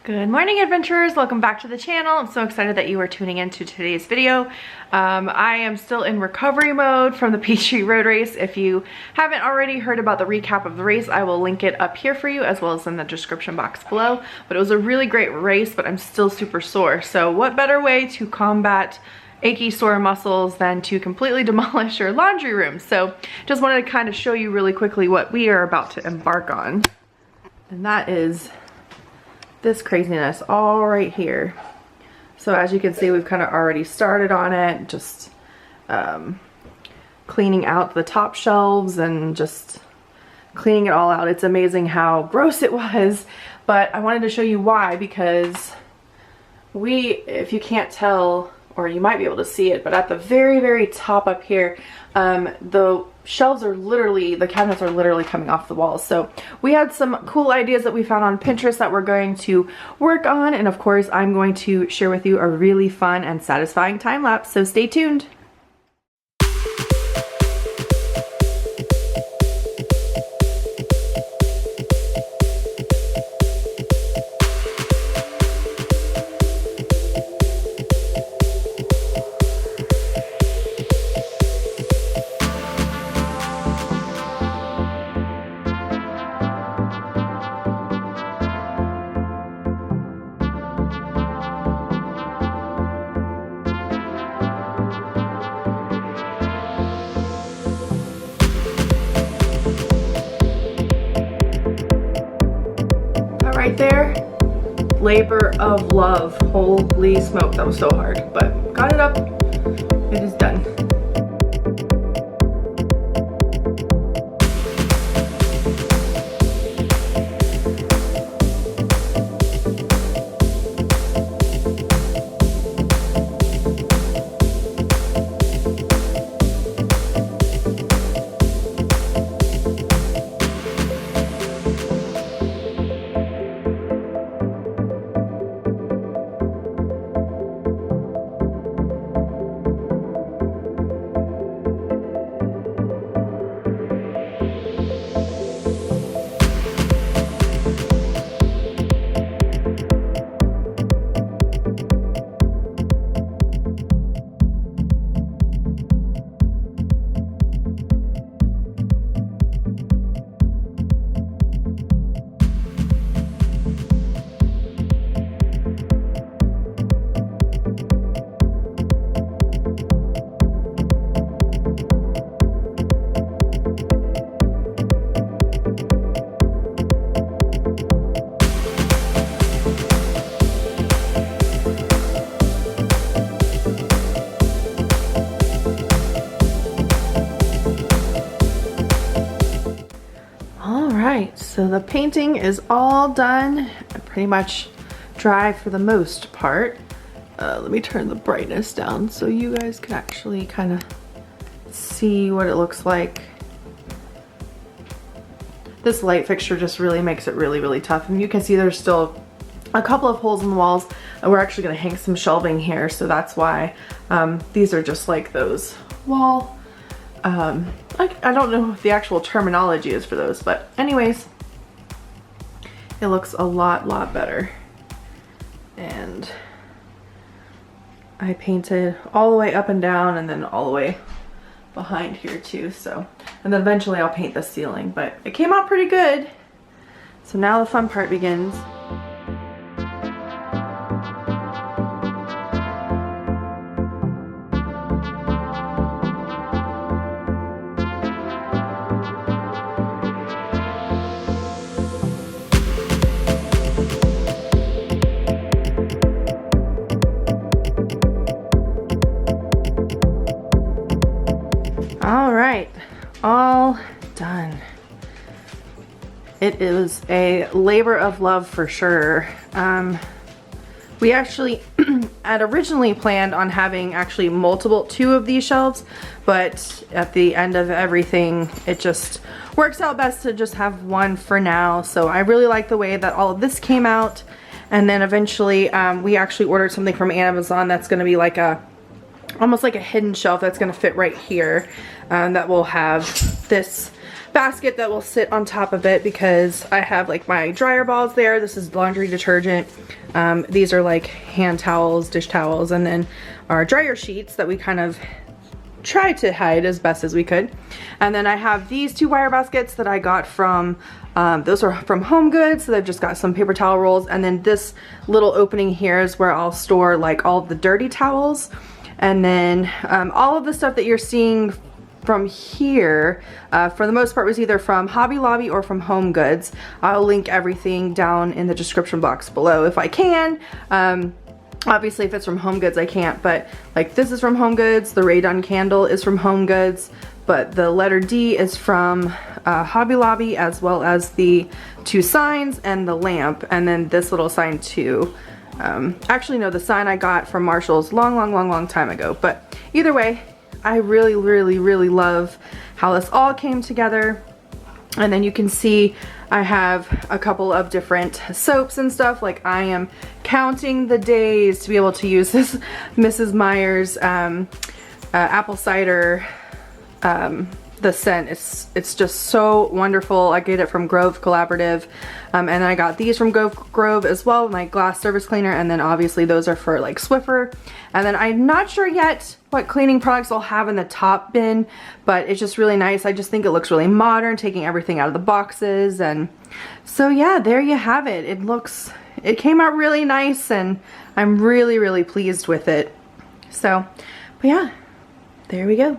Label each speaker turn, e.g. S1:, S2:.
S1: Good morning, adventurers. Welcome back to the channel. I'm so excited that you are tuning into today's video. I am still in recovery mode from the Peachtree Road Race. If you haven't already heard about the recap of the race, I will link it up here for you as well as in the description box below. But it was a really great race, but I'm still super sore. So what better way to combat achy sore muscles than to completely demolish your laundry room? So just wanted to kind of show you really quickly what we are about to embark on. And that is this craziness all right here. So as you can see, we've kind of already started on it, just cleaning out the top shelves and just cleaning it all out. It's amazing how gross it was, but I wanted to show you why, because if you can't tell, or you might be able to see it, but at the very top up here, the shelves are literally, the cabinets are literally coming off the walls. So we had some cool ideas that we found on Pinterest that we're going to work on, and of course I'm going to share with you a really fun and satisfying time lapse, so stay tuned. Right there, labor of love. Holy smoke, that was so hard, but got it up. It is done. So the painting is all done, pretty much dry for the most part. Let me turn the brightness down so you guys can actually kind of see what it looks like. This light fixture just really makes it really tough, and you can see there's still a couple of holes in the walls, and we're actually going to hang some shelving here, so that's why these are just like those wall, I don't know what the actual terminology is for those, but anyways, it looks a lot better. And I painted all the way up and down and then all the way behind here too, so, and then eventually I'll paint the ceiling, but it came out pretty good. So now the fun part begins. All right, all done. It is a labor of love for sure. We actually had originally planned on having actually two of these shelves, but at the end of everything, it just works out best to just have one for now. So I really like the way that all of this came out. And then eventually we actually ordered something from Amazon that's gonna be like almost like a hidden shelf that's gonna fit right here, that will have this basket that will sit on top of it because I have like my dryer balls there. This is laundry detergent. These are like hand towels, dish towels, and then our dryer sheets that we kind of tried to hide as best as we could. And then I have these 2 wire baskets that I got from, those are from Home Goods, so they've just got some paper towel rolls. And then this little opening here is where I'll store like all of the dirty towels. And then all of the stuff that you're seeing from here, for the most part, was either from Hobby Lobby or from Home Goods. I'll link everything down in the description box below if I can. Obviously, if it's from Home Goods, I can't, but like this is from Home Goods, the Raydon candle is from Home Goods, but the letter D is from Hobby Lobby, as well as the 2 signs and the lamp, and then this little sign too. Actually, no, the sign I got from Marshall's long time ago, but either way, I really love how this all came together. And then you can see I have a couple of different soaps and stuff. Like, I am counting the days to be able to use this Mrs. Meyer's apple cider. The scent, it's just so wonderful. I get it from Grove Collaborative, and then I got these from Grove as well, my glass surface cleaner, and then obviously those are for like Swiffer. And then I'm not sure yet what cleaning products I'll have in the top bin, but it's just really nice. I just think it looks really modern, taking everything out of the boxes. And so yeah, there you have it. It came out really nice, and I'm really pleased with it. So, but yeah, there we go.